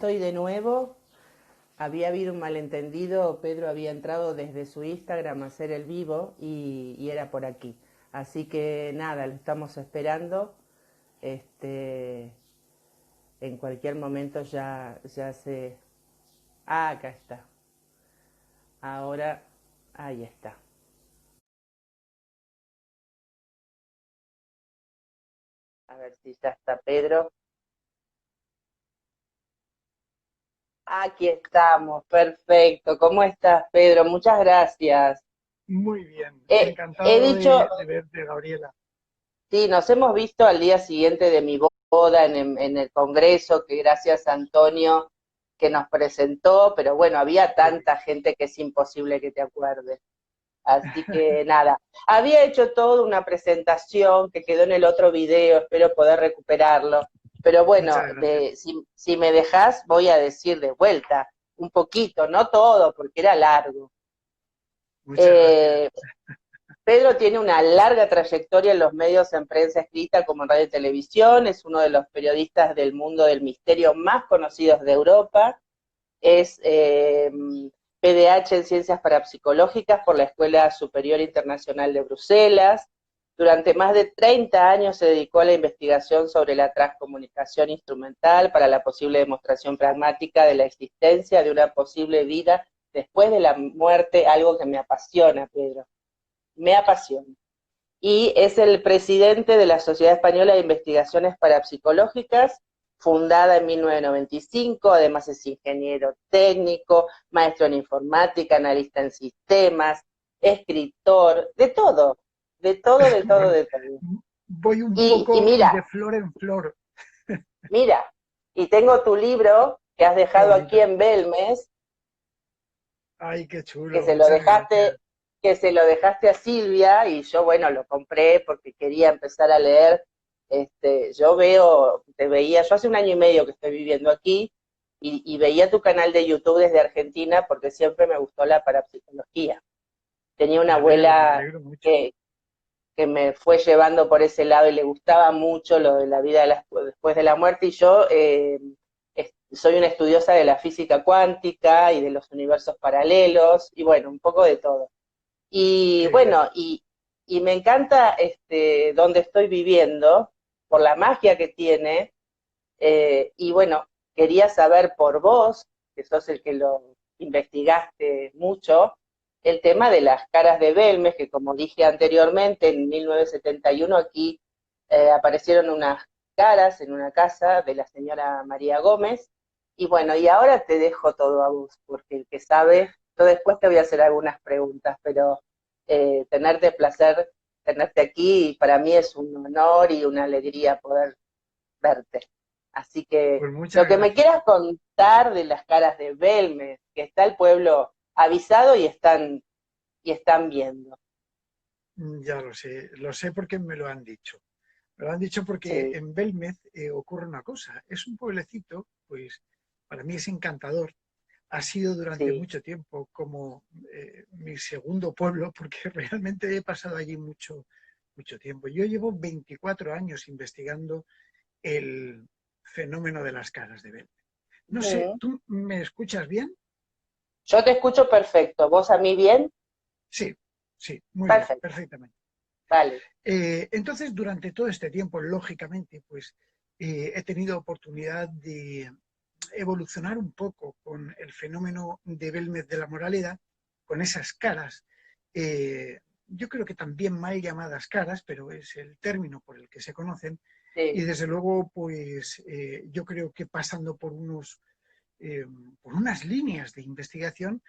estoy de nuevo. Había habido un malentendido, Pedro había entrado desde su Instagram a hacer el vivo y era por aquí. Así que nada, lo estamos esperando. Este, en cualquier momento ya se... Ah, acá está. Ahora, ahí está. A ver si ya está Pedro. Aquí estamos, perfecto. ¿Cómo estás, Pedro? Muchas gracias. Muy bien, He encantado dicho, de verte, Gabriela. sí, nos hemos visto al día siguiente de mi boda en el Congreso, que gracias a Antonio que nos presentó, pero bueno, había Qué bien. tanta gente que es imposible que te acuerdes. Así que nada, había hecho toda una presentación que quedó en el otro video, espero poder recuperarlo. Pero bueno, Muchas gracias. si me dejas, voy a decir de vuelta un poquito, no todo, porque era largo. Muchas gracias. Eh, Pedro tiene una larga trayectoria en los medios en prensa escrita como en radio y televisión, es uno de los periodistas del mundo del misterio más conocidos de Europa, es PDH en Ciencias Parapsicológicas por la Escuela Superior Internacional de Bruselas. Durante más de 30 años se dedicó a la investigación sobre la transcomunicación instrumental para la posible demostración pragmática de la existencia de una posible vida después de la muerte, algo que me apasiona, Pedro, me apasiona. Y es el presidente de la Sociedad Española de Investigaciones Parapsicológicas, fundada en 1995, además es ingeniero técnico, maestro en informática, analista en sistemas, escritor, de todo, de todo, de todo, Bueno, de todo. voy un Y poco mira, de flor en flor. mira, y tengo tu libro que has Qué dejado aquí bonito. en Belmes, Ay, qué que chulo. se lo Muchas dejaste, gracias. que se lo dejaste a Silvia y yo, bueno, lo compré porque quería empezar a leer. Yo veo, te veía, yo hace un año y medio que estoy viviendo aquí y veía tu canal de YouTube desde Argentina porque siempre me gustó la parapsicología. Tenía una Me abuela alegro mucho. que me fue llevando por ese lado y le gustaba mucho lo de la vida después de la muerte y yo soy una estudiosa de la física cuántica y de los universos paralelos y bueno, un poco de todo. Y Qué bien. bueno, y me encanta donde estoy viviendo por la magia que tiene y bueno, quería saber por vos, que sos el que lo investigaste mucho, el tema de las caras de Belmes, que como dije anteriormente, en 1971 aquí aparecieron unas caras en una casa de la señora María Gómez. Y bueno, y ahora te dejo todo a vos, porque el que sabe, yo después te voy a hacer algunas preguntas, pero tenerte placer, tenerte aquí, y para mí es un honor y una alegría poder verte. Así que Pues muchas lo que me gracias. quieras contar de las caras de Belmes, que está el pueblo avisado y están viendo. Ya lo sé porque me lo han dicho. Me lo han dicho porque Sí, en Belmez ocurre una cosa. Es un pueblecito, pues para mí es encantador. Ha sido durante sí. mucho tiempo como mi segundo pueblo, porque realmente he pasado allí mucho tiempo. Yo llevo 24 años investigando el fenómeno de las caras de Belmez. No sé, Mm. ¿tú me escuchas bien? Yo te escucho perfecto. ¿Vos a mí bien? Sí, sí, muy bien, Perfecto. perfectamente. Vale. Entonces, durante todo este tiempo, lógicamente, pues he tenido oportunidad de evolucionar un poco con el fenómeno de Belmez de la Moraleda, con esas caras, yo creo que también mal llamadas caras, pero es el término por el que se conocen, y Sí. desde luego, pues yo creo que pasando eh, por unas líneas de investigación,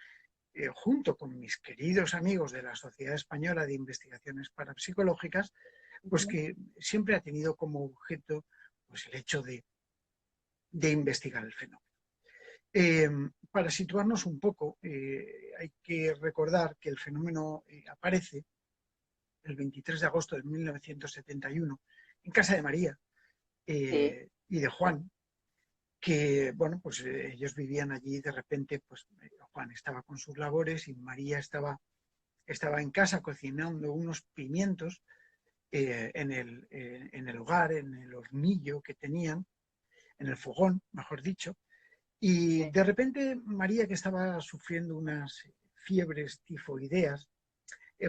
junto con mis queridos amigos de la Sociedad Española de Investigaciones Parapsicológicas, pues Ujú. que siempre ha tenido como objeto pues, el hecho de investigar el fenómeno. Eh, para situarnos un poco, hay que recordar que el fenómeno aparece el 23 de agosto de 1971 en casa de María Sí. y de Juan, que, bueno, pues ellos vivían allí y de repente, pues Juan estaba con sus labores y María estaba en casa cocinando unos pimientos en el hogar, en el hornillo que tenían, en el fogón, mejor dicho, Y de repente María, que estaba sufriendo unas fiebres tifoideas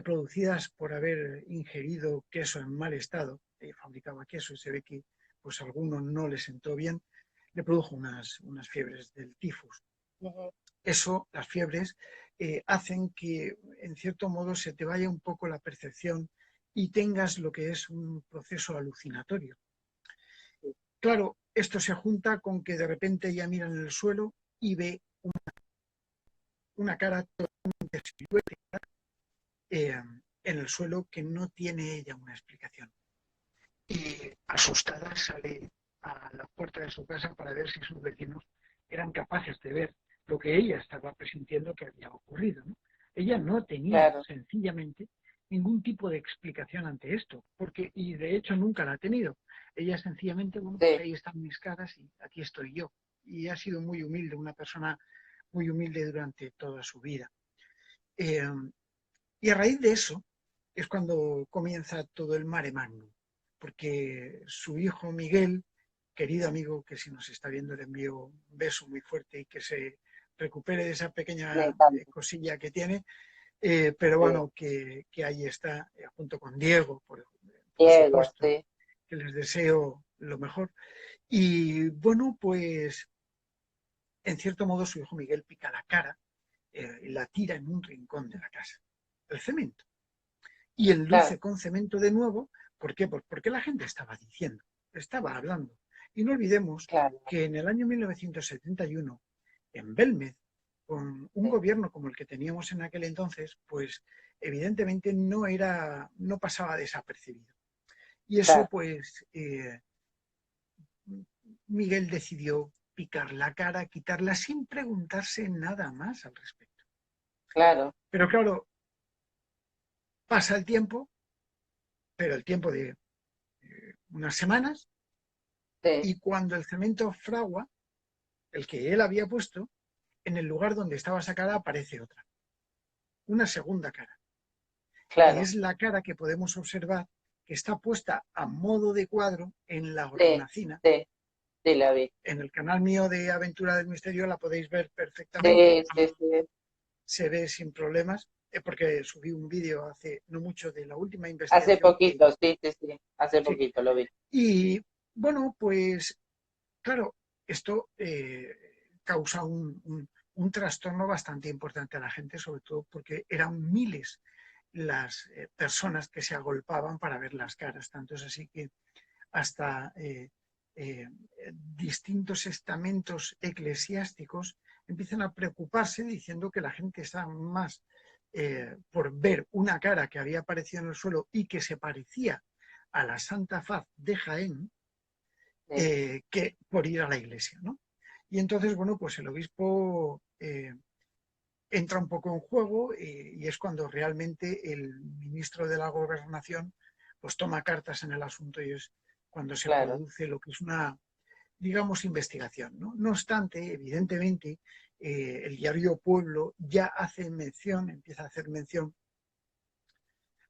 producidas por haber ingerido queso en mal estado, fabricaba queso y se ve que pues a alguno no le sentó bien, le produjo unas fiebres del tifus. Eso, las fiebres, hacen que en cierto modo se te vaya un poco la percepción y tengas lo que es un proceso alucinatorio. Claro, esto se junta con que de repente ella mira en el suelo y ve una cara totalmente siluética en el suelo que no tiene ella una explicación. Y asustada sale a la puerta de su casa para ver si sus vecinos eran capaces de ver lo que ella estaba presintiendo que había ocurrido, ¿no? Ella no tenía Claro, sencillamente ningún tipo de explicación ante esto, porque, y de hecho nunca la ha tenido. Ella sencillamente, bueno, pues sí, ahí están mis caras y aquí estoy yo. Y ha sido muy humilde, una persona muy humilde durante toda su vida. Eh, y a raíz de eso es cuando comienza todo el mare magnum, porque su hijo Miguel, querido amigo, que si nos está viendo le envío un beso muy fuerte y que se recupere de esa me pequeña encanta. cosilla que tiene, pero Sí. bueno, que ahí está, junto con Diego, por Diego, supuesto, sí, que les deseo lo mejor. Y bueno, pues en cierto modo su hijo Miguel pica la cara y la tira en un rincón de la casa, el cemento. Y enluce claro, con cemento de nuevo. ¿Por qué? Pues porque la gente estaba diciendo, estaba hablando. Y no olvidemos claro, que en el año 1971, en Belmez, con un sí, gobierno como el que teníamos en aquel entonces, pues evidentemente no pasaba desapercibido. Y eso, claro, pues, Miguel decidió picar la cara, quitarla sin preguntarse nada más al respecto. claro, Pero claro, pasa el tiempo, pero el tiempo de unas semanas, sí, y cuando el cemento fragua, el que él había puesto, en el lugar donde estaba esa cara aparece otra, una segunda cara, que claro, es la cara que podemos observar que está puesta a modo de cuadro en la sí, hornacina. sí, sí, la vi. En el canal mío de Aventura del Misterio la podéis ver perfectamente, Sí, sí, sí, se ve sin problemas, porque subí un vídeo hace no mucho de la última hace investigación que... poquito, sí, sí, sí, hace Sí, poquito lo vi. y bueno, pues claro, esto causa un trastorno bastante importante a la gente, sobre todo porque eran miles las personas que se agolpaban para ver las caras. Tanto es así que hasta eh, distintos estamentos eclesiásticos empiezan a preocuparse diciendo que la gente está más por ver una cara que había aparecido en el suelo y que se parecía a la Santa Faz de Jaén, Sí, que por ir a la iglesia, ¿no? Y entonces, bueno, pues el obispo entra un poco en juego y es cuando realmente el ministro de la Gobernación pues toma cartas en el asunto y es cuando se claro, produce lo que es una, digamos, investigación, ¿no? No obstante, evidentemente, el diario Pueblo ya hace mención, empieza a hacer mención,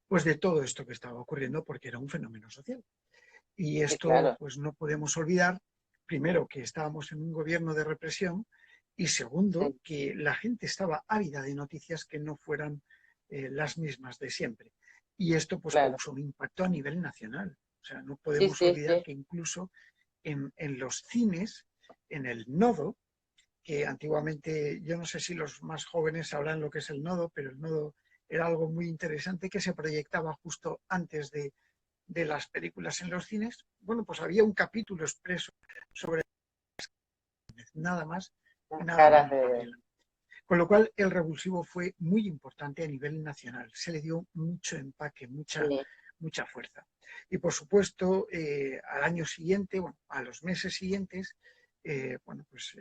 pues de todo esto que estaba ocurriendo porque era un fenómeno social. Y sí, esto, claro, pues no podemos olvidar, primero, que estábamos en un gobierno de represión y segundo, sí, que la gente estaba ávida de noticias que no fueran las mismas de siempre. Y esto pues claro, causó un impacto a nivel nacional. O sea, no sí, podemos sí, olvidar sí, que incluso en los cines, en el nodo, que antiguamente, yo no sé si los más jóvenes sabrán lo que es el nodo, pero el nodo era algo muy interesante que se proyectaba justo antes de las películas en los cines. Bueno, pues había un capítulo expreso sobre nada más y las nada caras menos, de... Gabriela. Con lo cual, el revulsivo fue muy importante a nivel nacional. Se le dio mucho empaque, Sí, mucha fuerza. Y por supuesto, al año siguiente, bueno, a los meses siguientes, bueno, pues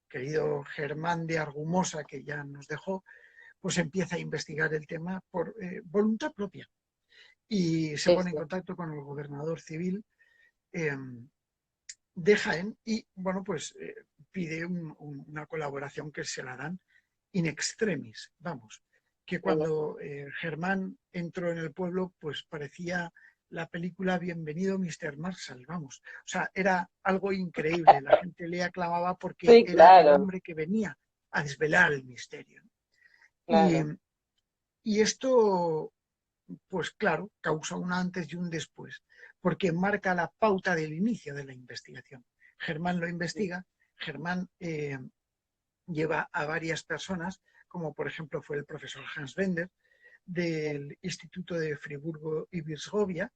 querido Germán de Argumosa, que ya nos dejó, pues empieza a investigar el tema por voluntad propia y se sí, pone en sí, contacto con el gobernador civil eh, de Jaén y, bueno, pues pide una colaboración que se la dan in extremis, vamos, que sí, cuando Germán entró en el pueblo, pues parecía la película Bienvenido Mr. Marshall, vamos. O sea, era algo increíble. La gente le aclamaba porque Sí, era el claro, hombre que venía a desvelar el misterio. Y, claro. y esto, pues claro, causa un antes y un después, porque marca la pauta del inicio de la investigación. Germán lo investiga, Germán lleva a varias personas, como por ejemplo fue el profesor Hans Bender, del Instituto de Friburgo y Brisgovia,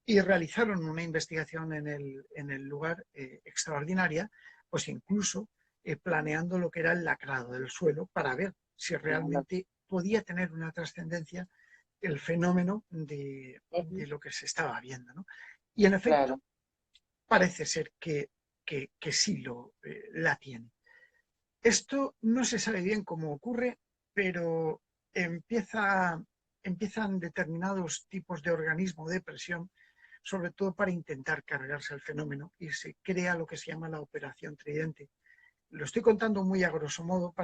y realizaron una investigación en el lugar extraordinaria, pues incluso planeando lo que era el lacrado del suelo para ver si Claro. realmente podía tener una trascendencia el fenómeno de Ujú, lo que se estaba viendo, ¿no? Y en efecto, claro, parece ser que sí la tiene. Esto no se sabe bien cómo ocurre, pero empieza, empiezan determinados tipos de organismo de presión, sobre todo para intentar cargarse el fenómeno, y se crea lo que se llama la operación Tridente. Lo estoy contando muy a grosso modo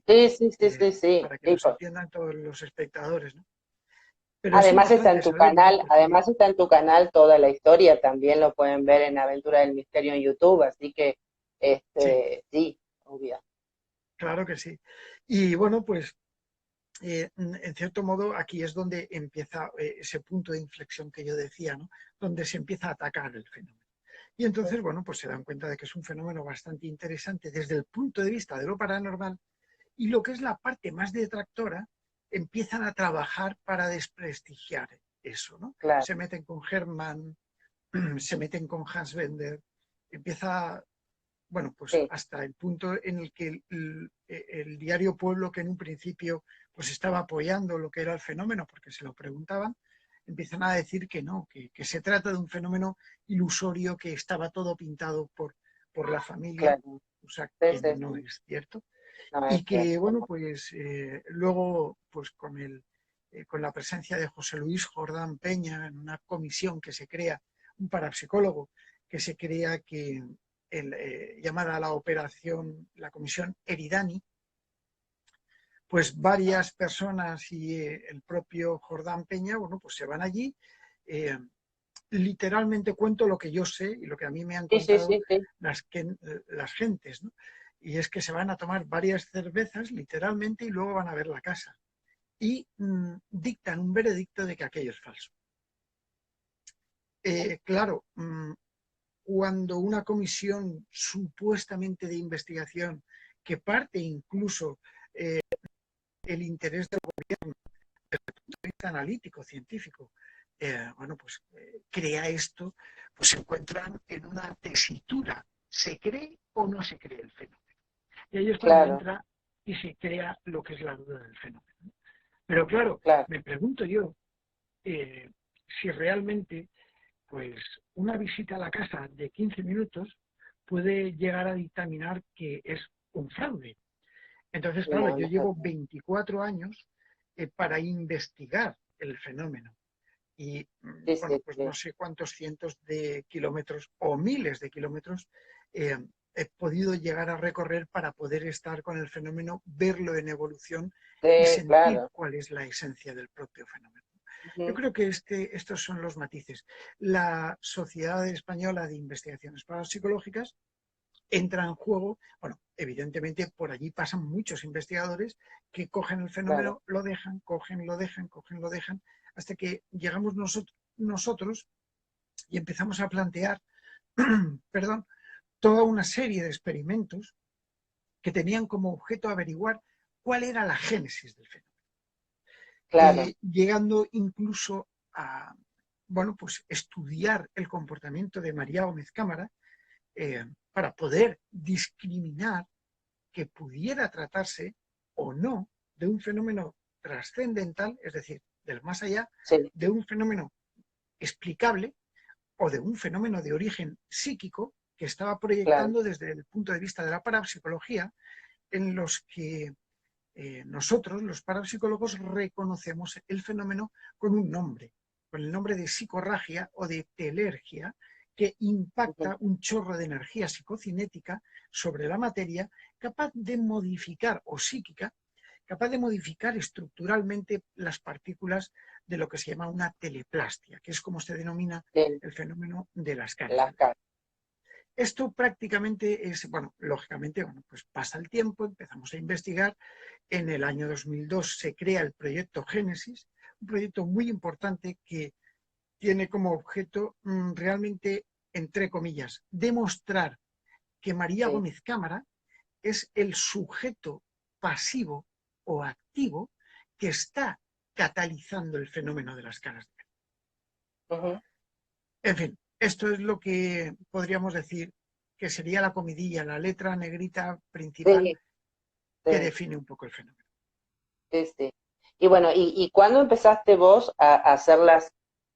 sí, sí, sí, sí, sí, para que sí, nos entiendan todos los espectadores, ¿no? Pero es además está en importante tu saberlo canal, porque toda la historia, también lo pueden ver en Aventura del Misterio en YouTube, así que, sí, sí, obvio. claro que sí. Y bueno, pues en cierto modo aquí es donde empieza ese punto de inflexión que yo decía, ¿no? Donde se empieza a atacar el fenómeno. Y entonces, bueno, pues se dan cuenta de que es un fenómeno bastante interesante desde el punto de vista de lo paranormal, y lo que es la parte más detractora empiezan a trabajar para desprestigiar eso, ¿no? Claro, Se meten con Hermann, se meten con Hans Bender, empieza, bueno, pues sí, hasta el punto en el que el diario Pueblo, que en un principio pues estaba apoyando lo que era el fenómeno, porque se lo preguntaban, empiezan a decir que no, que se trata de un fenómeno ilusorio, que estaba todo pintado por la familia, claro, o sea, sí, que sí, no sí, es cierto. no es Y que, cierto, bueno, no. pues luego, pues con la presencia de José Luis Jordán Peña en una comisión que se crea, un parapsicólogo que se crea llamada a la operación, la comisión Eridani, pues varias personas y el propio Jordán Peña, bueno, pues se van allí. eh, Literalmente cuento lo que yo sé y lo que a mí me han Sí, sí, contado sí, sí, las gentes, ¿no? Y es que se van a tomar varias cervezas, literalmente, y luego van a ver la casa. Y dictan un veredicto de que aquello es falso. Claro, cuando una comisión supuestamente de investigación, que parte incluso el interés del gobierno, analítico, científico, bueno, pues crea esto, pues se encuentran en una tesitura. ¿Se cree o no se cree el fenómeno? Y ahí es cuando claro, entra y se crea lo que es la duda del fenómeno. Pero claro, claro, me pregunto yo si realmente pues una visita a la casa de 15 minutos puede llegar a dictaminar que es un fraude. Entonces, claro, no, yo no, llevo 24 años para investigar el fenómeno. Y sí, bueno, sí, pues no sí, sé cuántos cientos de kilómetros o miles de kilómetros eh, he podido llegar a recorrer para poder estar con el fenómeno, verlo en evolución y sí, sentir claro, cuál es la esencia del propio fenómeno. Yo ujú, creo que estos son los matices. La Sociedad Española de Investigaciones Parapsicológicas entra en juego, bueno, evidentemente por allí pasan muchos investigadores que cogen el claro, fenómeno, lo dejan, cogen, lo dejan, cogen, lo dejan, hasta que llegamos nosotros y empezamos a plantear, perdón, toda una serie de experimentos que tenían como objeto averiguar cuál era la génesis del fenómeno, claro, llegando incluso a, bueno, pues estudiar el comportamiento de María Gómez Cámara para poder discriminar que pudiera tratarse o no de un fenómeno trascendental, es decir, del más allá, sí, de un fenómeno explicable o de un fenómeno de origen psíquico que estaba claro, proyectando desde el punto de vista de la parapsicología, en los que nosotros, los parapsicólogos, reconocemos el fenómeno con un nombre, con el nombre de psicorragia o de telergia, que ujú, impacta un chorro de energía psicocinética sobre la materia, capaz de modificar, o psíquica, capaz de modificar estructuralmente las partículas de lo que se llama una teleplastia, que es como se denomina sí, el fenómeno de las caras. las caras. Esto prácticamente es, bueno, lógicamente, bueno, pues pasa el tiempo, empezamos a investigar. En el año 2002 se crea el proyecto Génesis, un proyecto muy importante que tiene como objeto realmente, entre comillas, demostrar que María Sí. Gómez Cámara es el sujeto pasivo o activo que está catalizando el fenómeno de las caras. Ujú. En fin, esto es lo que podríamos decir que sería la comidilla, la letra negrita principal Sí, que sí, define un poco el fenómeno. sí, sí. Y bueno, ¿y cuándo empezaste vos a hacer las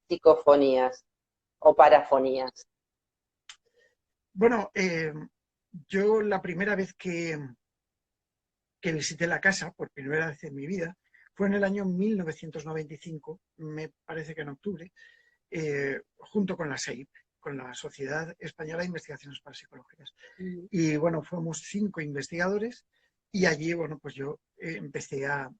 psicofonías o parafonías? Bueno, yo la primera vez que visité la casa, por primera vez en mi vida, fue en el año 1995, me parece que en octubre, junto con la SEIP, con la Sociedad Española de Investigaciones Parapsicológicas. Mm. Y bueno, fuimos 5 investigadores y allí, bueno, pues yo empecé a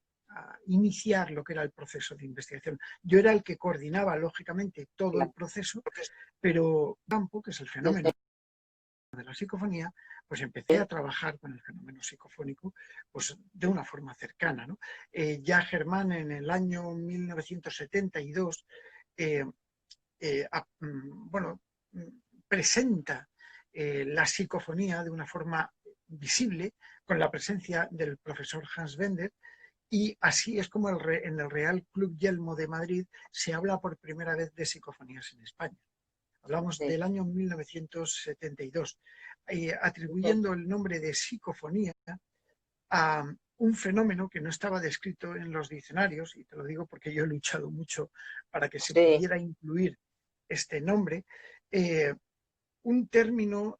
iniciar lo que era el proceso de investigación. Yo era el que coordinaba, lógicamente, todo el Claro. proceso, pero campo, que es el Sí, fenómeno sí, de la psicofonía, pues empecé a sí, trabajar con el fenómeno psicofónico pues de una forma cercana, ¿no? Ya Germán en el año 1972 eh, bueno, presenta la psicofonía de una forma visible con la presencia del profesor Hans Bender, y así es como en el Real Club Yelmo de Madrid se habla por primera vez de psicofonías en España. Hablamos sí. del año 1972, Ujú. atribuyendo el nombre de psicofonía a un fenómeno que no estaba descrito en los diccionarios, y te lo digo porque yo he luchado mucho para que se Sí, pudiera incluir este nombre, eh, un término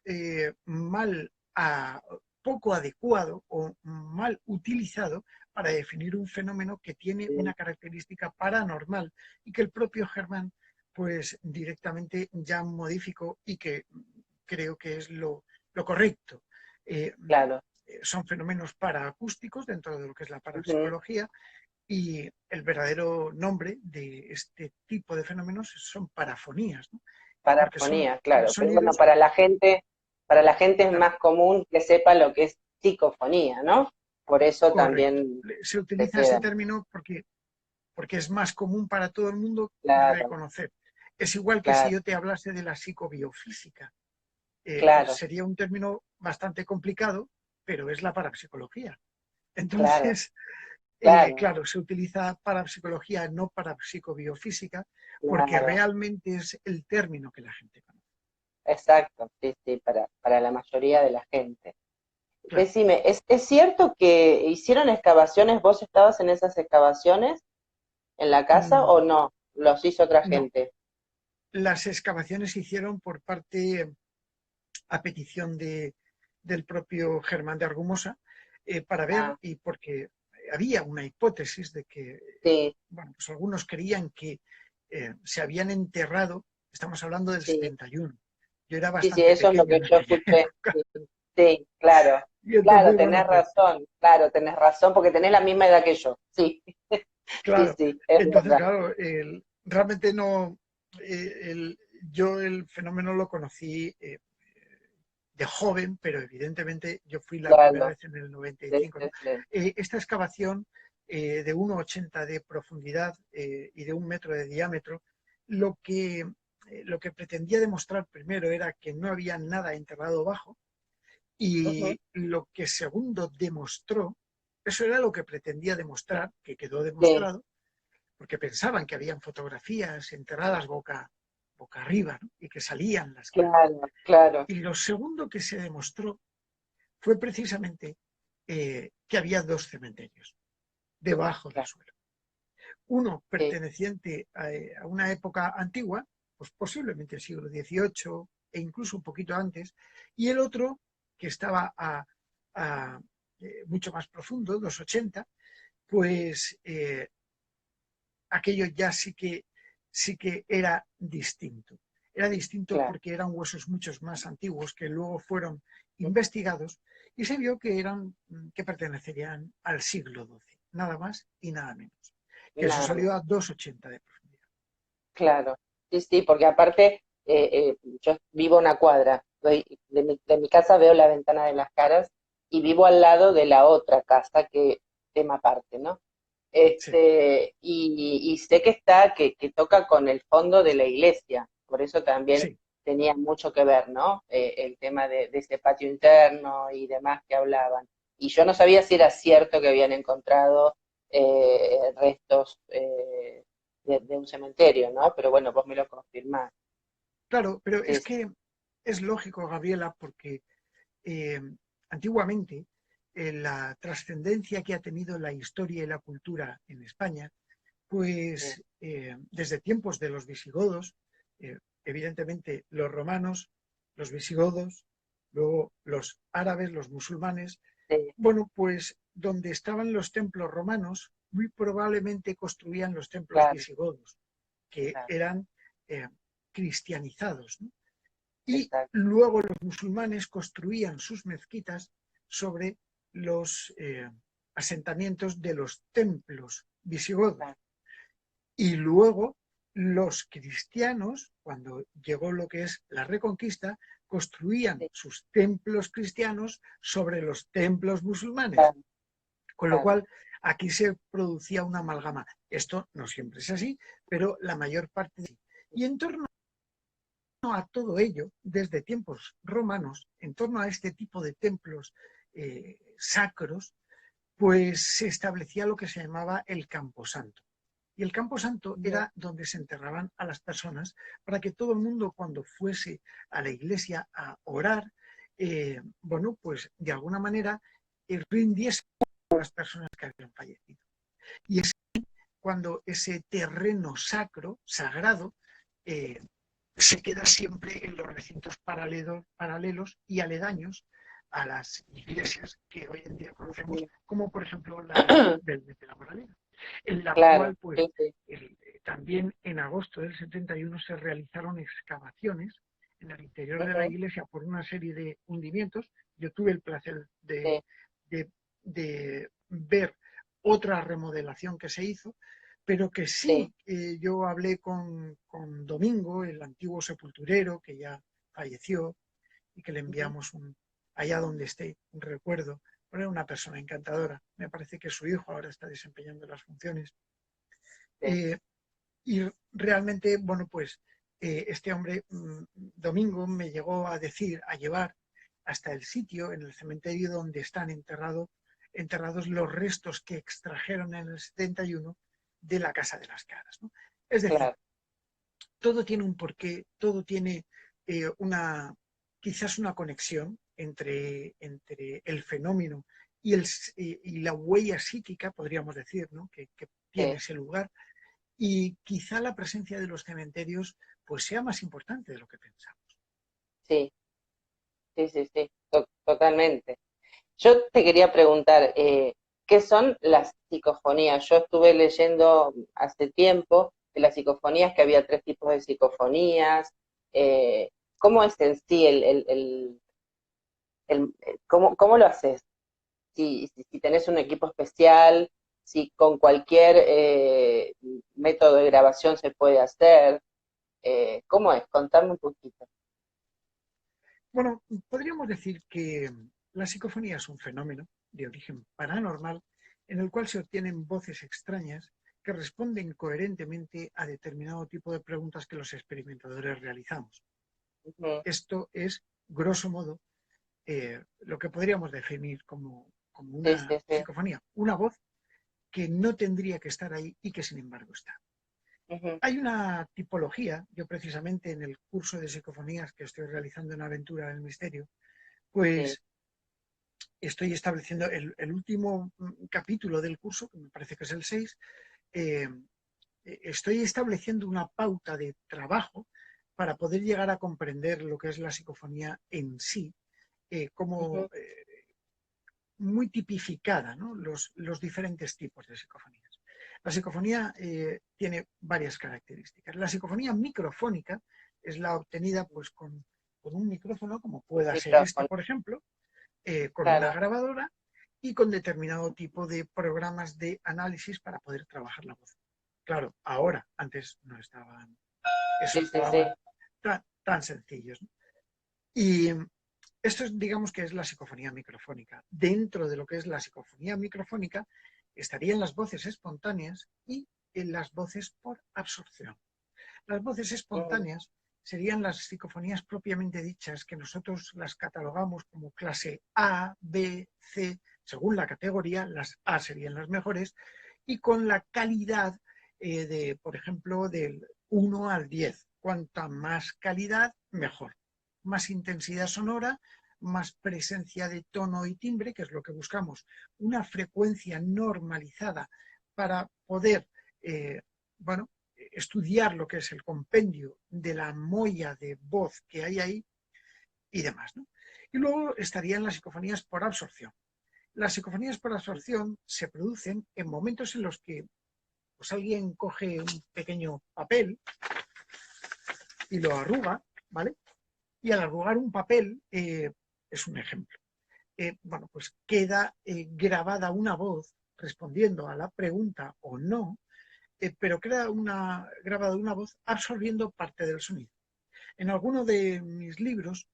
poco adecuado o mal utilizado para definir un fenómeno que tiene una sí, característica paranormal y que el propio Germán pues directamente ya modificó y que creo que es lo correcto. Eh, claro. Son fenómenos paraacústicos dentro de lo que es la Ujú. parapsicología, y el verdadero nombre de este tipo de fenómenos son parafonías, ¿no? Porque son Parafonía, claro. Pero bueno, sonidos, para la gente es claro, más común que sepa lo que es psicofonía, ¿no? Por eso correcto. también Se te utiliza ese queda. término porque es más común para todo el mundo Claro, reconocer. Es igual que si claro, yo te hablase de la psicobiofísica. claro, Sería un término bastante complicado, pero es la parapsicología. claro, Entonces, claro, claro, se utiliza parapsicología, no parapsicobiofísica, porque claro. realmente es el término que la gente conoce. Exacto, sí, sí, para la mayoría de la gente. Claro. Decime, ¿es cierto que hicieron excavaciones? ¿Vos estabas en esas excavaciones en la casa Mm, o no? ¿Los hizo otra no, gente? las excavaciones se hicieron por parte, a petición del propio Germán de Argumosa, para ver, Ah, y porque había una hipótesis de que, sí, bueno, pues algunos creían que se habían enterrado, estamos hablando del sí, 71. Yo era sí, sí, bastante eso es lo pequeño que en yo aquella escuché. época, Sí, sí, claro, y claro, entonces, bueno, pues claro, tenés razón, porque tenés la misma edad que yo. Sí, sí, claro, sí, es entonces, verdad. claro, realmente no, yo el fenómeno lo conocí de joven, pero evidentemente yo fui la primera Claro, vez en el sí, 95, sí, ¿no? sí, Esta excavación de 1,80 de profundidad y de 1 metro de diámetro, lo que, lo que pretendía demostrar primero era que no había nada enterrado bajo, ujú, y lo que segundo demostró, eso era lo que pretendía demostrar, que quedó sí, demostrado, porque pensaban que habían fotografías enterradas boca arriba, ¿no? Y que salían las caras. claro, claro, Y lo segundo que se demostró fue precisamente que había 2 cementerios debajo del claro, suelo. Uno sí, perteneciente a una época antigua, pues posiblemente el siglo XVIII e incluso un poquito antes, y el otro que estaba a mucho más profundo, 2,80, pues aquello ya sí que era distinto. Era distinto claro. porque eran huesos muchos más antiguos que luego fueron investigados y se vio que pertenecerían al siglo XII, nada más y nada menos. Que eso Nada más. salió a 2,80 de profundidad. claro. Sí, sí, porque aparte yo vivo a una cuadra, de mi casa veo la ventana de Las Caras y vivo al lado de la otra casa que tema aparte, ¿no? Sí, Y sé que que toca con el fondo de la iglesia, por eso también sí. tenía mucho que ver, ¿no? El tema de ese patio interno y demás que hablaban. Y yo no sabía si era cierto que habían encontrado restos de un cementerio, ¿no? Pero bueno, vos me lo confirmás. Claro, pero Sí, es que es lógico, Gabriela, porque eh, antiguamente la trascendencia que ha tenido la historia y la cultura en España, sí, pues desde tiempos de los visigodos, evidentemente los romanos, los visigodos, luego los árabes, los musulmanes, sí, bueno, pues donde estaban los templos romanos, muy probablemente construían los templos claro, visigodos, que claro, eran eh, cristianizados, ¿no? Y exacto, luego los musulmanes construían sus mezquitas sobre los asentamientos de los templos visigodos. claro, Y luego los cristianos, cuando llegó lo que es la Reconquista, construían sí, sus templos cristianos sobre los templos musulmanes. claro, Con lo claro, cual, aquí se producía una amalgama. Esto no siempre es así, pero la mayor parte sí. Y en torno a todo ello, desde tiempos romanos, en torno a este tipo de templos sacros, pues se establecía lo que se llamaba el Camposanto. Y el Camposanto ujú, era donde se enterraban a las personas para que todo el mundo cuando fuese a la iglesia a orar, bueno, pues de alguna manera rindiese a las personas que habían fallecido. Y es cuando ese terreno sacro, sagrado, eh, se queda siempre en los recintos paralelos y aledaños a las iglesias que hoy en día conocemos, sí. como por ejemplo la de Belmez de la Moraleda, en la Claro, cual pues sí, sí, también en agosto del 71 se realizaron excavaciones en el interior de la ujú, iglesia por una serie de hundimientos. Yo tuve el placer sí, de, de ver otra remodelación que se hizo, pero que sí, sí, yo hablé con Domingo, el antiguo sepulturero que ya falleció y que le ujú, enviamos allá donde esté un recuerdo. Era una persona encantadora. Me parece que su hijo ahora está desempeñando las funciones. sí, Eh, y realmente, bueno, pues este hombre, Domingo, me llegó a decir, a llevar hasta el sitio, en el cementerio donde están enterrados los restos que extrajeron en el 71 de la Casa de las Caras, ¿no? Es decir, claro, todo tiene un porqué, todo tiene quizás una conexión entre el fenómeno y la huella psíquica, podríamos decir, ¿no? que tiene sí, ese lugar, y quizá la presencia de los cementerios pues sea más importante de lo que pensamos. sí, sí, sí, sí, totalmente. Yo te quería preguntar, ¿qué son las psicofonías? Yo estuve leyendo hace tiempo de las psicofonías, que había tres tipos de psicofonías. ¿Cómo es en sí cómo lo haces? Si tenés un equipo especial, si con cualquier método de grabación se puede hacer. ¿Cómo es? Contame un poquito. Bueno, podríamos decir que la psicofonía es un fenómeno de origen paranormal en el cual se obtienen voces extrañas que responden coherentemente a determinado tipo de preguntas que los experimentadores realizamos. Ujú, Esto es, grosso modo, lo que podríamos definir como sí, una sí, sí. psicofonía, una voz que no tendría que estar ahí y que sin embargo está. Ujú, Hay una tipología, yo precisamente en el curso de psicofonías que estoy realizando en Aventura del Misterio, sí, pues estoy estableciendo el último capítulo del curso, que me parece que es el 6. eh, estoy estableciendo una pauta de trabajo para poder llegar a comprender lo que es la psicofonía en sí, como ujú, muy tipificada, ¿no? Los diferentes tipos de psicofonías. La psicofonía tiene varias características. La psicofonía microfónica es la obtenida pues, con un micrófono, como pueda ser este, micrófono, por ejemplo, con una claro. grabadora y con determinado tipo de programas de análisis para poder trabajar la voz. Claro, ahora, antes no estaban esos Sí, sí, sí. programas tan sencillos, ¿no? Y esto es, digamos que es la psicofonía microfónica. Dentro de lo que es la psicofonía microfónica estarían las voces espontáneas y en las voces por absorción. Las voces Mm, espontáneas serían las psicofonías propiamente dichas, que nosotros las catalogamos como clase A, B, C, según la categoría. Las A serían las mejores, y con la calidad de, por ejemplo, del 1 al 10. Cuanta más calidad, mejor. Más intensidad sonora, más presencia de tono y timbre, que es lo que buscamos, una frecuencia normalizada para poder, bueno, estudiar lo que es el compendio de la molla de voz que hay ahí y demás, ¿no? Y luego estarían las psicofonías por absorción. Las psicofonías por absorción se producen en momentos en los que pues, alguien coge un pequeño papel y lo arruga, ¿vale? Y al arrugar un papel, es un ejemplo, bueno, pues queda grabada una voz respondiendo a la pregunta o no, pero queda grabada una voz absorbiendo parte del sonido. En alguno de mis libros,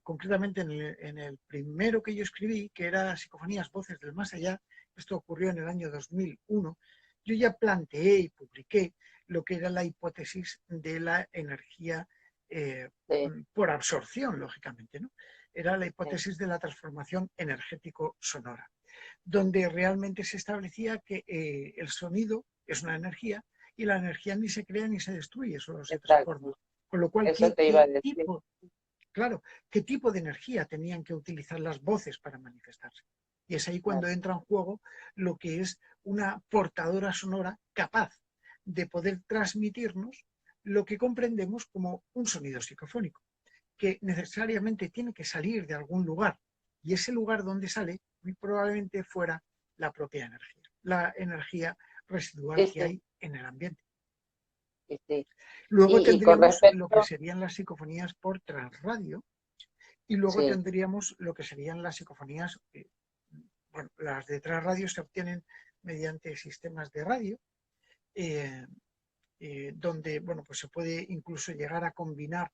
concretamente en el primero que yo escribí, que era Psicofonías, Voces del Más Allá, esto ocurrió en el año 2001, yo ya planteé y publiqué lo que era la hipótesis de la energía sí, por absorción, lógicamente, ¿no? Era la sí, hipótesis de la transformación energético-sonora, donde realmente se establecía que el sonido es una energía y la energía ni se crea ni se destruye, solo se transforma. exacto. Con lo cual, Eso te iba a decir. claro, qué tipo de energía tenían que utilizar las voces para manifestarse? Y es ahí cuando Claro. entra en juego lo que es una portadora sonora capaz de poder transmitirnos lo que comprendemos como un sonido psicofónico, que necesariamente tiene que salir de algún lugar. Y ese lugar donde sale muy probablemente fuera la propia energía, la energía residual Sí, que sí, hay en el ambiente. sí, sí. Luego Y con tendríamos lo que respecto, serían las psicofonías por transradio, y luego sí, tendríamos lo que serían las psicofonías, bueno, las de transradio se obtienen mediante sistemas de radio, eh, donde, bueno, pues se puede incluso llegar a combinar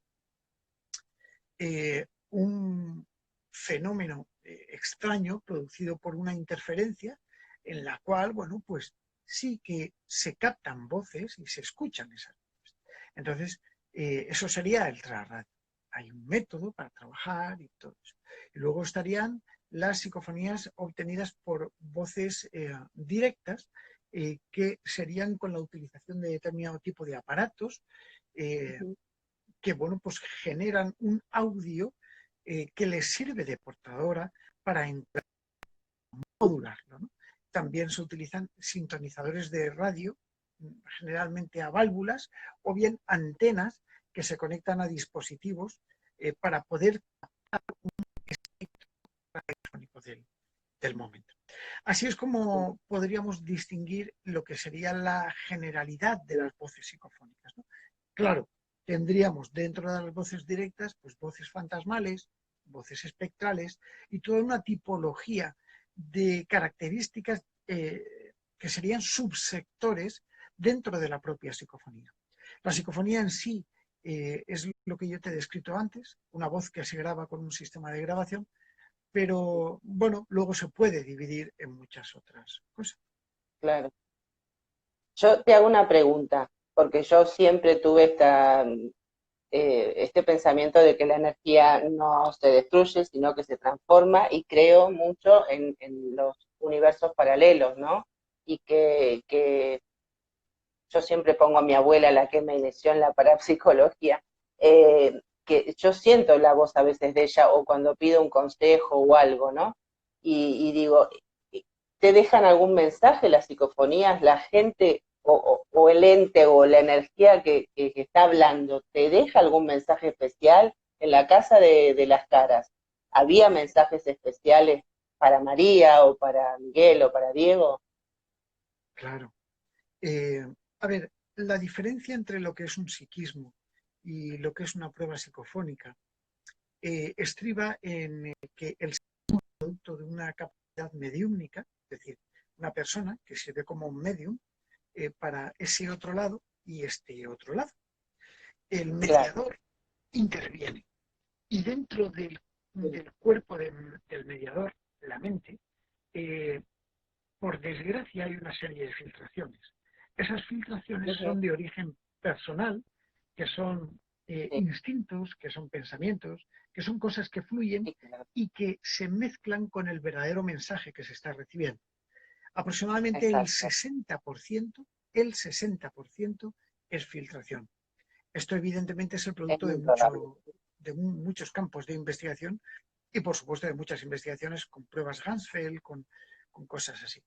un fenómeno extraño producido por una interferencia en la cual, bueno, pues sí que se captan voces y se escuchan esas voces. Entonces, eso sería el transradio. Hay un método para trabajar y todo eso. Y luego estarían las psicofonías obtenidas por voces directas, que serían con la utilización de determinado tipo de aparatos, eh, ujú, que bueno, pues generan un audio que les sirve de portadora para modularlo, ¿no? También se utilizan sintonizadores de radio, generalmente a válvulas, o bien antenas que se conectan a dispositivos para poder del, del momento. Así es como podríamos distinguir lo que sería la generalidad de las voces psicofónicas, ¿no? Claro, tendríamos dentro de las voces directas, pues voces fantasmales, voces espectrales y toda una tipología de características que serían subsectores dentro de la propia psicofonía. La psicofonía en sí es lo que yo te he descrito antes, una voz que se graba con un sistema de grabación, pero bueno, luego se puede dividir en muchas otras cosas. claro. Yo te hago una pregunta, porque yo siempre tuve este pensamiento de que la energía no se destruye, sino que se transforma y creo mucho en los universos paralelos, ¿no? Y que yo siempre pongo a mi abuela, la que me inició en la parapsicología, que yo siento la voz a veces de ella o cuando pido un consejo o algo, ¿no? Y digo, ¿te dejan algún mensaje las psicofonías, la gente o el ente o la energía que está hablando? ¿Te deja algún mensaje especial? En la casa de las caras, ¿había mensajes especiales para María o para Miguel o para Diego? Claro. Eh, a ver, la diferencia entre lo que es un psiquismo y lo que es una prueba psicofónica estriba en que el producto de una capacidad mediúmnica, es decir, una persona que sirve como un medium para ese otro lado y este otro lado. el claro. mediador interviene. Y dentro del cuerpo del mediador, la mente, eh, por desgracia hay una serie de filtraciones. Esas filtraciones Ujú, son de origen personal, que son sí, instintos, que son pensamientos, que son cosas que fluyen sí, claro, y que se mezclan con el verdadero mensaje que se está recibiendo. Aproximadamente exacto. el 60% es filtración. Esto evidentemente es el Es producto muy probable. de muchos campos de investigación y por supuesto de muchas investigaciones con pruebas Hansfeld, con cosas así.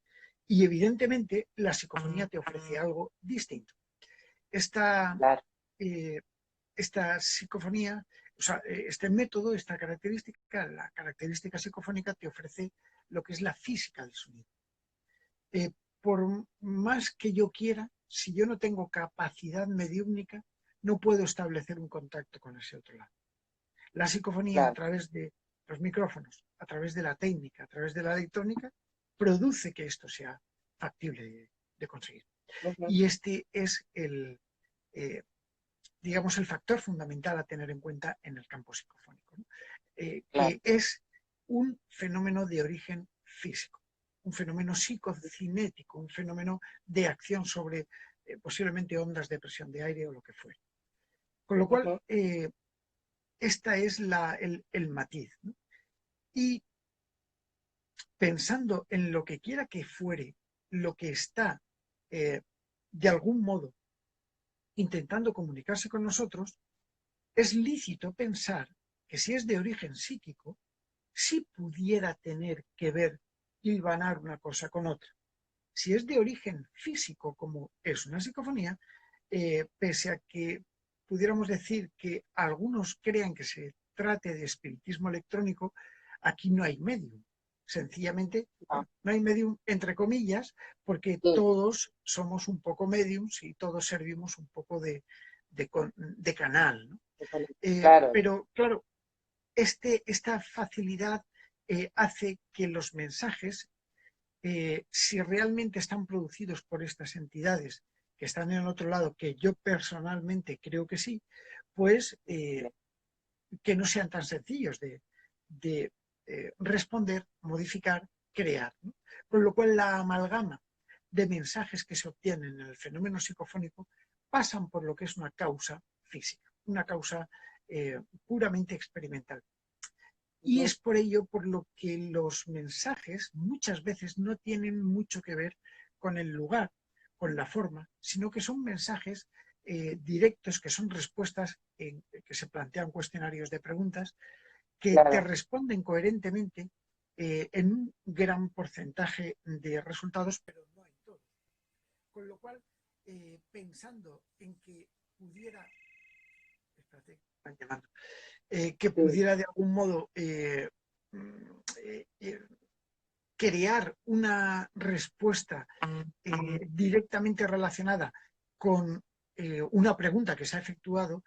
Y evidentemente la psicofonía te ofrece algo distinto. Esta, Claro. eh, esta psicofonía, o sea, este método, esta característica, la característica psicofónica te ofrece lo que es la física del sonido. Eh, por más que yo quiera, si yo no tengo capacidad mediúmnica, no puedo establecer un contacto con ese otro lado. La psicofonía a Claro. través de los micrófonos, a través de la técnica, a través de la electrónica, produce que esto sea factible de conseguir. Ujú, Y este es eh, digamos, el factor fundamental a tener en cuenta en el campo psicofónico, ¿no? claro. Que es un fenómeno de origen físico, un fenómeno psicocinético, un fenómeno de acción sobre posiblemente ondas de presión de aire o lo que fuera. Con lo cual, Ujú, esta es el matiz, ¿no? Y pensando en lo que quiera que fuere, lo que está de algún modo intentando comunicarse con nosotros, es lícito pensar que si es de origen psíquico, sí pudiera tener que ver y hilvanar una cosa con otra. Si es de origen físico, como es una psicofonía, pese a que pudiéramos decir que algunos crean que se trate de espiritismo electrónico, aquí no hay medium. Sencillamente, no, bueno, no hay medium entre comillas, porque sí, todos somos un poco mediums y todos servimos un poco de canal, ¿no? claro. Pero claro, esta facilidad hace que los mensajes, si realmente están producidos por estas entidades que están en el otro lado, que yo personalmente creo que sí, pues que no sean tan sencillos de responder, modificar, crear, ¿no? Con lo cual la amalgama de mensajes que se obtienen en el fenómeno psicofónico pasan por lo que es una causa física, una causa puramente experimental. Y Ujú, es por ello por lo que los mensajes muchas veces no tienen mucho que ver con el lugar, con la forma, sino que son mensajes directos, que son respuestas que se plantean cuestionarios de preguntas, que te claro. responden coherentemente en un gran porcentaje de resultados, pero no en todos. Con lo cual, pensando en que pudiera, espérate, están llamando, que Sí, pudiera de algún modo eh, eh, crear una respuesta directamente relacionada con una pregunta que se ha efectuado,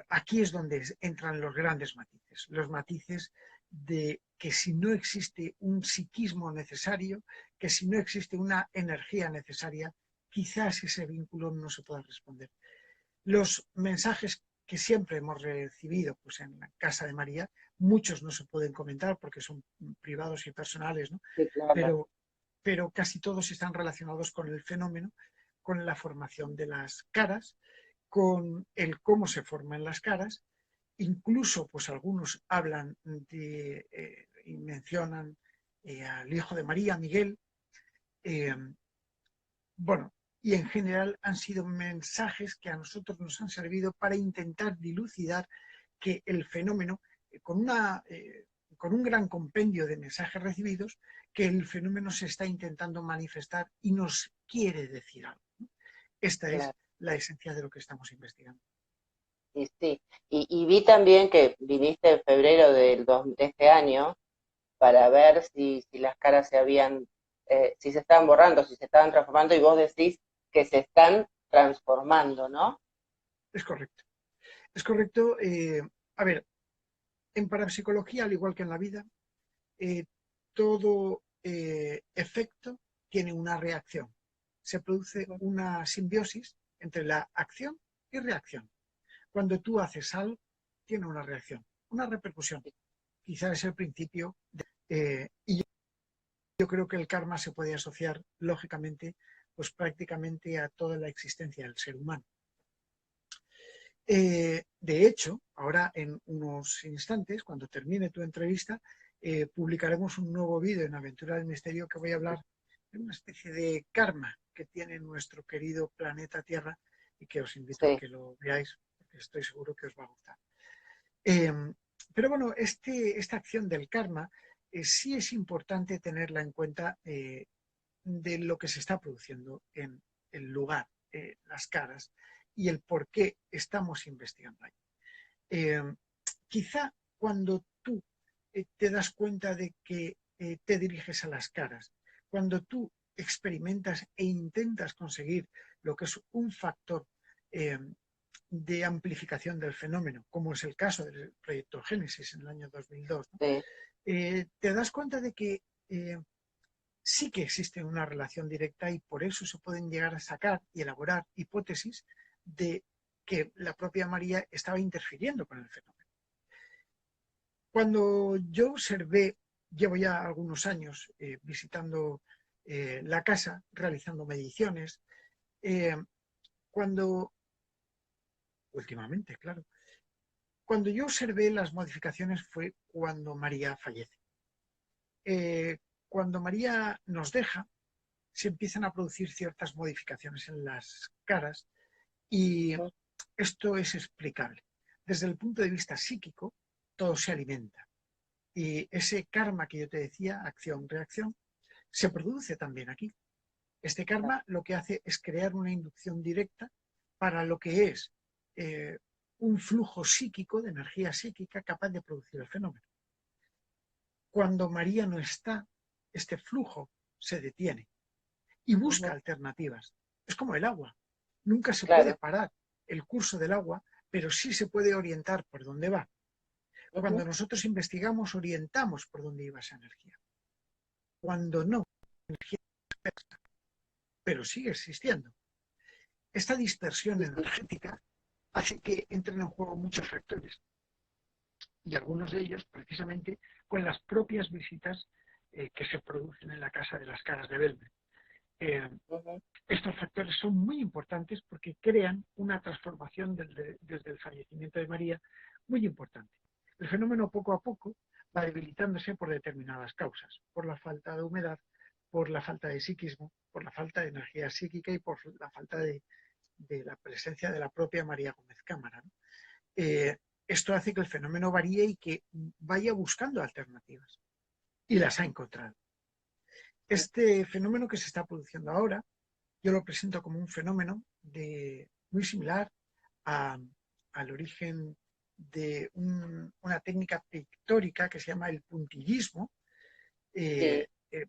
aquí es donde entran los matices de que si no existe un psiquismo necesario, que si no existe una energía necesaria, quizás ese vínculo no se pueda responder. Los mensajes que siempre hemos recibido pues, en la Casa de María, muchos no se pueden comentar porque son privados y personales, ¿no? sí, claro. pero, pero casi todos están relacionados con el fenómeno, con la formación de las caras, con el cómo se forman las caras. Incluso, pues algunos hablan y mencionan al Hijo de María, Miguel. Eh, bueno, y en general han sido mensajes que a nosotros nos han servido para intentar dilucidar que el fenómeno, con, con un gran compendio de mensajes recibidos, que el fenómeno se está intentando manifestar y nos quiere decir algo. Esta es Claro. la esencia de lo que estamos investigando. Sí, sí. Y vi también que viniste en febrero de este año para ver si las caras se habían, si se estaban borrando, si se estaban transformando, y vos decís que se están transformando, ¿no? Es correcto. Es correcto. A ver, en parapsicología, al igual que en la vida, todo efecto tiene una reacción. Se produce Ujú, una simbiosis entre la acción y reacción. Cuando tú haces algo, tiene una reacción, una repercusión. Quizás es el principio y yo creo que el karma se puede asociar, lógicamente, pues prácticamente a toda la existencia del ser humano. De hecho, ahora en unos instantes, cuando termine tu entrevista, publicaremos un nuevo vídeo en Aventura del Misterio que voy a hablar de una especie de karma que tiene nuestro querido planeta Tierra y que os invito a Sí, que lo veáis, porque estoy seguro que os va a gustar. Eh, pero bueno, esta acción del karma sí es importante tenerla en cuenta de lo que se está produciendo en el lugar, las caras, y el por qué estamos investigando ahí. Eh, Quizá cuando tú te das cuenta de que te diriges a las caras, cuando tú experimentas e intentas conseguir lo que es un factor de amplificación del fenómeno, como es el caso del proyecto Génesis en el año 2002, ¿no? sí. Te das cuenta de que sí que existe una relación directa y por eso se pueden llegar a sacar y elaborar hipótesis de que la propia María estaba interfiriendo con el fenómeno. Cuando yo observé, llevo ya algunos años visitando la casa, realizando mediciones, eh, cuando, últimamente, claro, cuando yo observé las modificaciones fue cuando María fallece. Cuando María nos deja, se empiezan a producir ciertas modificaciones en las caras y esto es explicable. Desde el punto de vista psíquico, todo se alimenta. Y ese karma que yo te decía, acción-reacción, se produce también aquí. Este karma lo que hace es crear una inducción directa para lo que es un flujo psíquico, de energía psíquica, capaz de producir el fenómeno. Cuando María no está, este flujo se detiene y busca alternativas. Es como el agua. Nunca se puede Claro. parar el curso del agua, pero sí se puede orientar por dónde va. Cuando nosotros investigamos, orientamos por dónde iba esa energía. Cuando no, energía dispersa, pero sigue existiendo. Esta dispersión energética hace que entren en juego muchos factores y algunos de ellos precisamente con las propias visitas que se producen en la Casa de las Caras de Belme. Estos factores son muy importantes porque crean una transformación desde el fallecimiento de María muy importante. El fenómeno poco a poco va debilitándose por determinadas causas, por la falta de humedad, por la falta de psiquismo, por la falta de energía psíquica y por la falta de la presencia de la propia María Gómez Cámara, ¿no? Esto hace que el fenómeno varíe y que vaya buscando alternativas y las ha encontrado. Este fenómeno que se está produciendo ahora, yo lo presento como un fenómeno muy similar al origen de una técnica pictórica que se llama el puntillismo,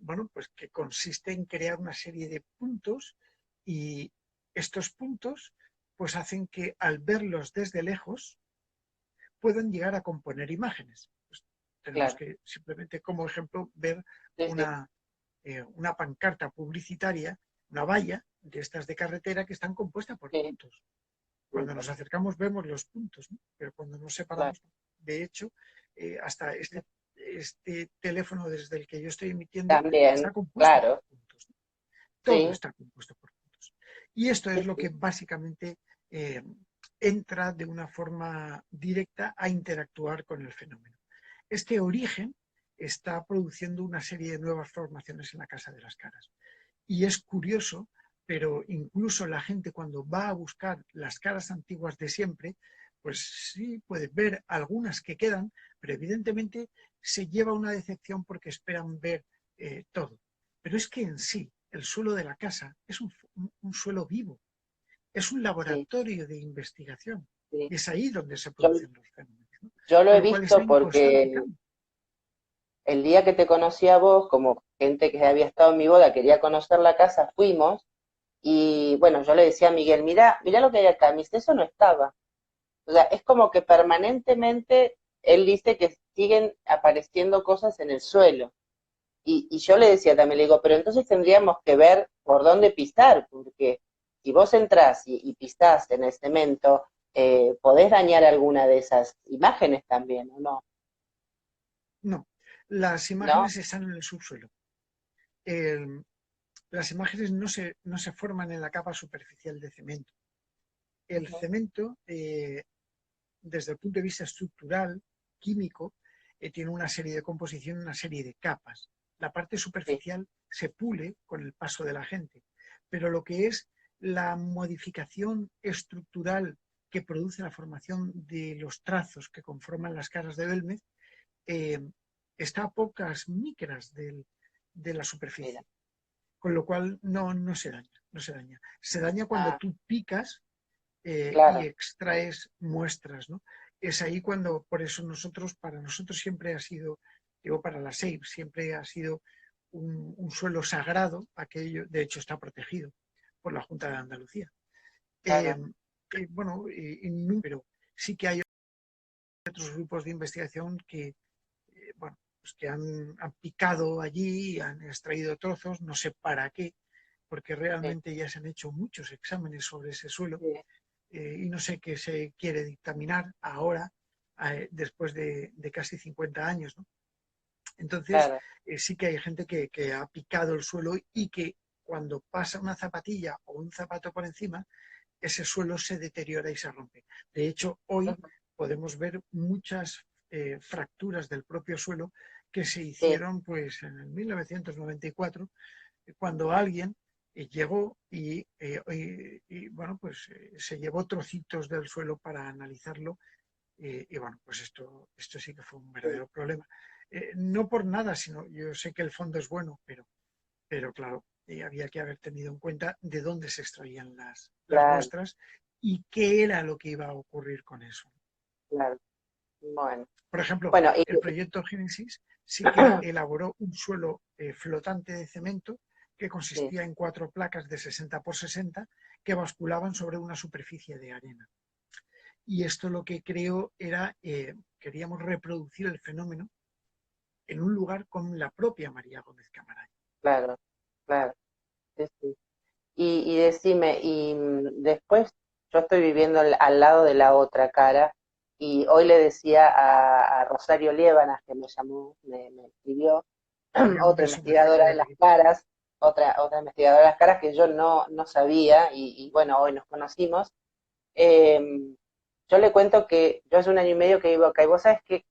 bueno, pues que consiste en crear una serie de puntos y estos puntos pues hacen que al verlos desde lejos puedan llegar a componer imágenes. Pues tenemos Claro. que simplemente como ejemplo ver Sí, sí. una pancarta publicitaria, una valla de estas de carretera que están compuestas por Sí. puntos. Cuando nos acercamos vemos los puntos, ¿no? Pero cuando nos Claro. separamos, de hecho, hasta este teléfono desde el que yo estoy emitiendo está También, compuesto por claro. puntos, ¿no? Todo Sí, está compuesto por puntos. Y esto es sí, lo que sí. básicamente entra de una forma directa a interactuar con el fenómeno. Este origen está produciendo una serie de nuevas formaciones en la Casa de las Caras. Y es curioso, pero incluso la gente cuando va a buscar las caras antiguas de siempre, pues sí, puede ver algunas que quedan, pero evidentemente se lleva una decepción porque esperan ver todo. Pero es que en sí, el suelo de la casa es un suelo vivo, es un Sí, laboratorio de investigación. sí. Y es ahí donde se Yo, producen los fenómenos, ¿no? yo lo Con he lo cual está visto en constante porque cambio. el día que te conocí a vos, como gente que había estado en mi boda, quería conocer la casa, fuimos y bueno, yo le decía a Miguel, mira, mira lo que hay acá, mis eso no estaba. O sea, es como que permanentemente él dice que siguen apareciendo cosas en el suelo. Y yo le decía también, le digo, pero entonces tendríamos que ver por dónde pisar, porque si vos entrás y pisás en el cemento, podés dañar alguna de esas imágenes también, ¿o no? No, las ¿No? imágenes están en el subsuelo. El- las imágenes no se forman en la capa superficial de cemento. El Ujú. cemento, desde el punto de vista estructural, químico, tiene una serie de composición, una serie de capas. La parte Sí, superficial se pule con el paso de la gente, pero lo que es la modificación estructural que produce la formación de los trazos que conforman las caras de Belmez eh, está a pocas micras de la mira, superficie, con lo cual no se daña, no se daña. Se daña cuando ah, tú picas y claro, extraes muestras, ¿no? Es ahí cuando, por eso para nosotros siempre ha sido, digo, para la SEIB, siempre ha sido un suelo sagrado, aquello, de hecho está protegido por la Junta de Andalucía. Eh, claro, bueno, pero sí que hay otros grupos de investigación que, bueno, pues que han picado allí, han extraído trozos, no sé para qué, porque sí, realmente ya se han hecho muchos exámenes sobre ese suelo sí, y no sé qué se quiere dictaminar ahora, después de casi 50 años, ¿no? Entonces, claro, sí que hay gente que ha picado el suelo y que cuando pasa una zapatilla o un zapato por encima, ese suelo se deteriora y se rompe. De hecho, hoy ujú, podemos ver muchas fracturas del propio suelo que se sí, hicieron pues en el 1994, cuando alguien llegó bueno, pues se llevó trocitos del suelo para analizarlo y bueno, pues esto sí que fue un sí, verdadero problema. No por nada, sino yo sé que el fondo es bueno, pero claro, había que haber tenido en cuenta de dónde se extraían las claro, muestras y qué era lo que iba a ocurrir con eso. claro. Bueno, Por ejemplo, bueno, y el proyecto Génesis sí que elaboró un suelo flotante de cemento que sí, consistía en 4 placas de 60 por 60 que basculaban sobre una superficie de arena. Y esto lo que creó era, queríamos reproducir el fenómeno en un lugar con la propia María Gómez Camarán. claro, claro, sí, sí. Y decime, y después yo estoy viviendo al lado de la otra cara, y hoy le decía a Rosario Liébanas, que me llamó, me escribió, Un otra beso muy fuerte investigadora de desde las aquí. caras, otra investigadora de las caras que yo no sabía, y bueno, hoy nos conocimos. Eh, yo le cuento que yo hace un año y medio que vivo acá, y vos sabés que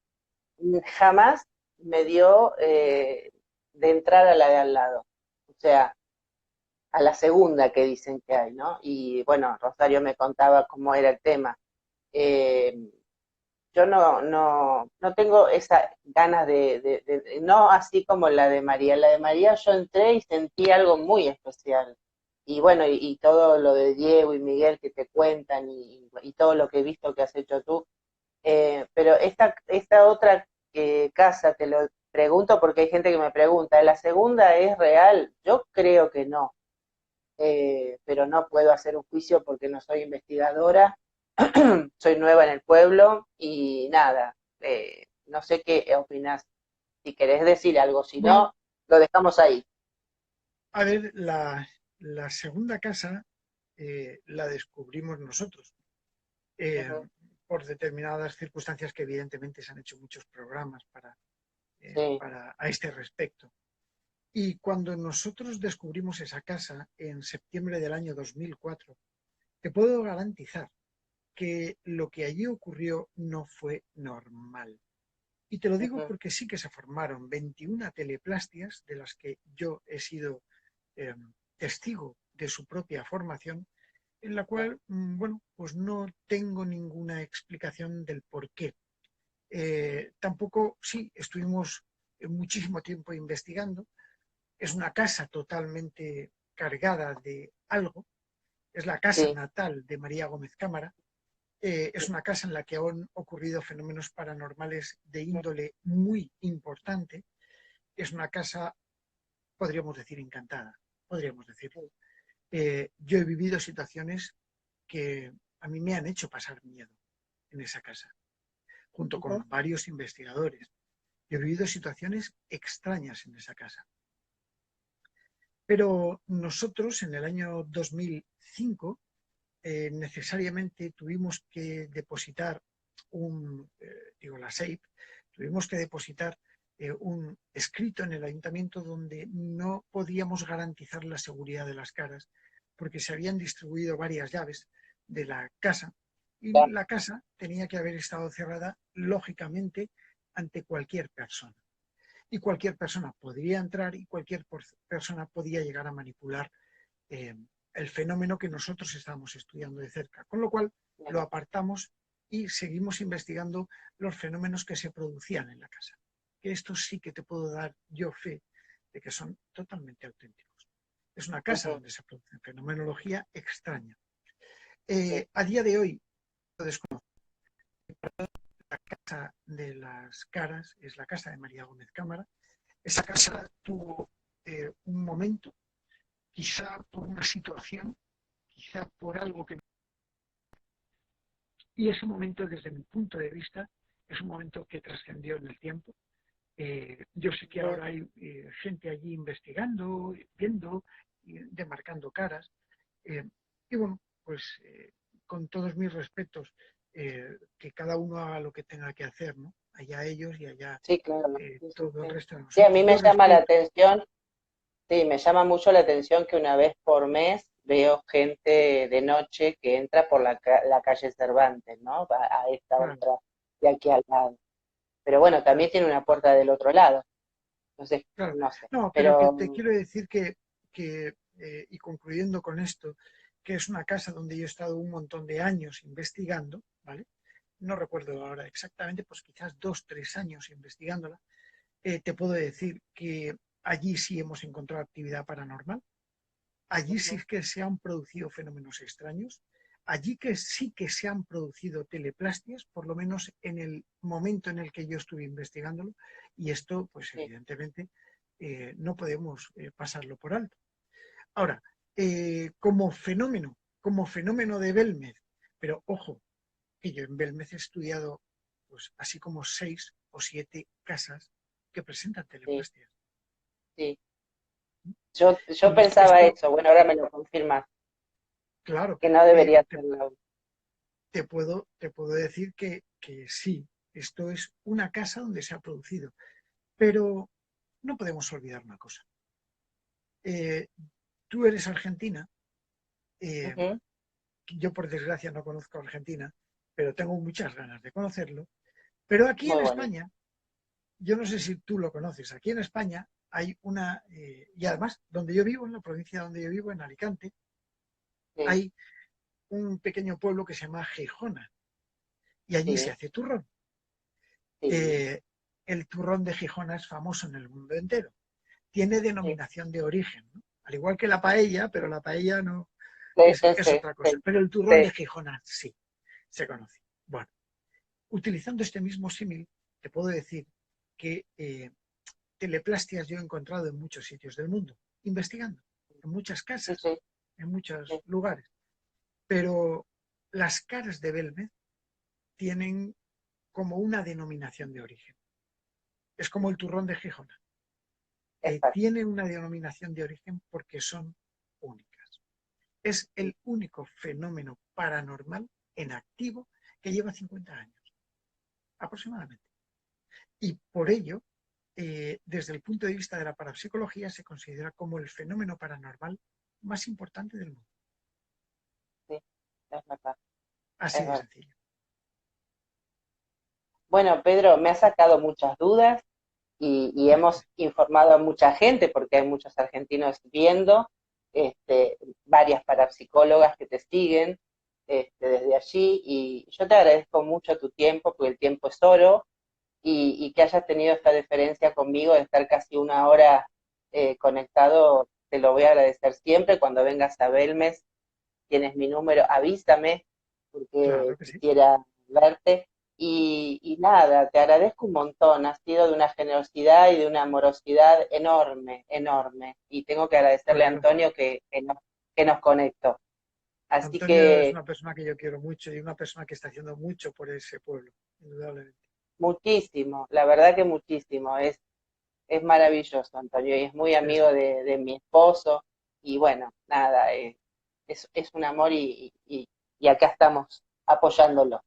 jamás me dio de entrar a la de al lado. O sea, a la segunda que dicen que hay, ¿no? Y bueno, Rosario me contaba cómo era el tema. Eh, yo no tengo esa ganas no así como la de María. La de María yo entré y sentí algo muy especial. Y bueno, y todo lo de Diego y Miguel que te cuentan y todo lo que he visto que has hecho tú. Pero esta otra casa, te lo pregunto porque hay gente que me pregunta, ¿la segunda es real? Yo creo que no, pero no puedo hacer un juicio porque no soy investigadora, soy nueva en el pueblo y nada, no sé qué opinás, si querés decir algo, si Bueno, no, lo dejamos ahí. a ver, la segunda casa la descubrimos nosotros eh, Ujú, por determinadas circunstancias que evidentemente se han hecho muchos programas sí, a este respecto. Y cuando nosotros descubrimos esa casa en septiembre del año 2004, te puedo garantizar que lo que allí ocurrió no fue normal. Y te lo digo ujú, porque sí que se formaron 21 teleplastias de las que yo he sido eh, testigo de su propia formación, en la sí, cual, bueno, pues no tengo ninguna explicación del por qué. Tampoco, sí, estuvimos muchísimo tiempo investigando. Es una casa totalmente cargada de algo. Es la casa sí, natal de María Gómez Cámara. Es una casa en la que han ocurrido fenómenos paranormales de índole muy importante. Es una casa, podríamos decir, encantada, podríamos decirlo. Yo he vivido situaciones que a mí me han hecho pasar miedo en esa casa, junto ujú, con varios investigadores. Yo he vivido situaciones extrañas en esa casa. Pero nosotros en el año 2005 necesariamente tuvimos que depositar la SEIP, tuvimos que depositar un escrito en el ayuntamiento donde no podíamos garantizar la seguridad de las caras porque se habían distribuido varias llaves de la casa y Ya. la casa tenía que haber estado cerrada lógicamente ante cualquier persona. Y cualquier persona podría entrar y cualquier persona podía llegar a manipular eh, el fenómeno que nosotros estábamos estudiando de cerca. Con lo cual lo apartamos y seguimos investigando los fenómenos que se producían en la casa. Que estos sí que te puedo dar yo fe de que son totalmente auténticos. Es una casa Ujú, donde se produce fenomenología extraña. sí, A día de hoy, la casa de las caras es la casa de María Gómez Cámara. Esa casa tuvo un momento, quizá por una situación, quizá por algo que... Y ese momento, desde mi punto de vista, es un momento que trascendió en el tiempo. Yo sé que ujú. ahora hay gente allí investigando, viendo, demarcando caras. Eh, y bueno, pues con todos mis respetos, que cada uno haga lo que tenga que hacer, ¿no? Allá ellos y allá Sí, claro. Sí, sí, todo el sí. resto de Sí, a nosotros. mí me Yo llama la respeto, atención, sí, me llama mucho la atención que una vez por mes veo gente de noche que entra por la calle Cervantes, ¿no? A esta claro, otra de aquí al lado. Pero bueno, claro, también tiene una puerta del otro lado. Entonces, claro. no sé. No, pero que te Pero quiero decir que y concluyendo con esto, que es una casa donde yo he estado un montón de años investigando, ¿vale? No recuerdo ahora exactamente, pues quizás 2, 3 años investigándola, te puedo decir que allí sí hemos encontrado actividad paranormal, allí sí ujú, que se han producido fenómenos extraños, allí que sí que se han producido teleplastias, por lo menos en el momento en el que yo estuve investigándolo, y esto, pues sí, evidentemente, no podemos pasarlo por alto. Ahora, como fenómeno de Belmez, pero ojo, que yo en Belmez he estudiado pues así como 6 o 7 casas que presentan sí, teleplastias. sí. Yo Y pensaba esto, eso, bueno, ahora me lo confirmas, claro, que no eh, debería te, ser la te puedo decir que sí, esto es una casa donde se ha producido, pero no podemos olvidar una cosa. Eh, Tú eres argentina, eh, Ujú, yo por desgracia no conozco Argentina, pero tengo muchas ganas de conocerlo, pero aquí en muy bonito. España, yo no sé si tú lo conoces, aquí en España hay y además donde yo vivo, en la provincia donde yo vivo, en Alicante, Sí, hay un pequeño pueblo que se llama Gijona y allí se sí, hace turrón. sí, Eh, el turrón de Gijona es famoso en el mundo entero. Tiene sí, denominación de origen, ¿no? Al igual que la paella, pero la paella no sí, es sí, otra cosa. sí, Pero el turrón sí, de Gijona sí se conoce. Bueno, utilizando este mismo símil, te puedo decir que teleplastias yo he encontrado en muchos sitios del mundo, investigando, en muchas sí, casas, sí, en muchos sí, lugares. Pero las caras de Belmez tienen como una denominación de origen. Es como el turrón de Gijona. exacto. Tienen una denominación de origen porque son únicas. Es el único fenómeno paranormal en activo que lleva 50 años, aproximadamente. Y por ello, desde el punto de vista de la parapsicología, se considera como el fenómeno paranormal más importante del mundo. Sí, es verdad, Así es de verdad. sencillo. Bueno, Pedro, me ha sacado muchas dudas y hemos informado a mucha gente, porque hay muchos argentinos viendo, varias parapsicólogas que te siguen desde allí, y yo te agradezco mucho tu tiempo, porque el tiempo es oro, y que hayas tenido esta deferencia conmigo de estar casi una hora conectado, te lo voy a agradecer siempre. Cuando vengas a Belmes, tienes mi número, avísame, porque Claro que sí. quisiera verte. Y nada, te agradezco un montón, has sido de una generosidad y de una amorosidad enorme, enorme. Y tengo que agradecerle a Bueno, Antonio que nos conectó. Así Antonio es que una persona que yo quiero mucho y una persona que está haciendo mucho por ese pueblo, indudablemente. muchísimo, la verdad que muchísimo. es maravilloso, Antonio, y es muy Es- amigo de mi esposo, y bueno, nada, es un amor y acá estamos apoyándolo.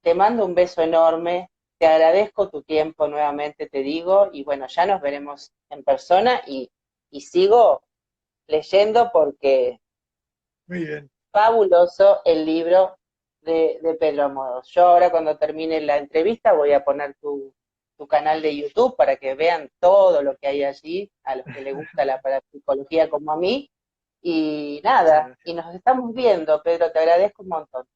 Te mando un beso enorme, te agradezco tu tiempo nuevamente, te digo, y bueno, ya nos veremos en persona y sigo leyendo porque Muy bien. fabuloso el libro de Pedro Amorós. Yo ahora cuando termine la entrevista voy a poner tu canal de YouTube para que vean todo lo que hay allí, a los que les gusta la parapsicología como a mí. Y Muchas nada, y gracias. nos estamos viendo, Pedro, te agradezco un montón.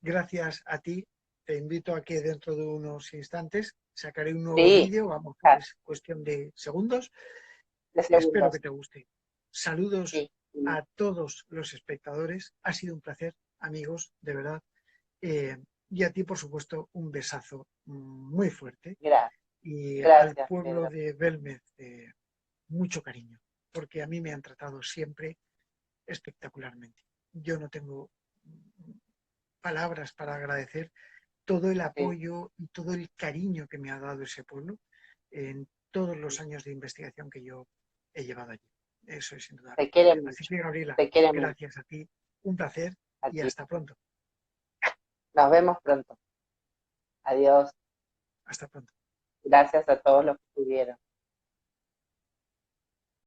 Gracias a ti. Te invito a que dentro de unos instantes sacaré un nuevo Sí, vídeo, vamos, ah, es cuestión de segundos. de Espero que segundos. te guste. Saludos Sí, sí. a todos los espectadores. Ha sido un placer, amigos, de verdad. Eh, y a ti, por supuesto, un besazo muy fuerte. Gracias, Y al gracias, pueblo Pedro. de Belmez, mucho cariño, porque a mí me han tratado siempre espectacularmente. Yo no tengo palabras para agradecer todo el Sí, apoyo y todo el cariño que me ha dado ese pueblo en todos los sí. años de investigación que yo he llevado allí. Eso es indudable. Te quiere Así mucho, que, Gabriela, te quiere mucho gracias a ti, un placer a y ti. hasta pronto. Nos vemos pronto. Adiós. Hasta pronto. Gracias a todos los que estuvieron.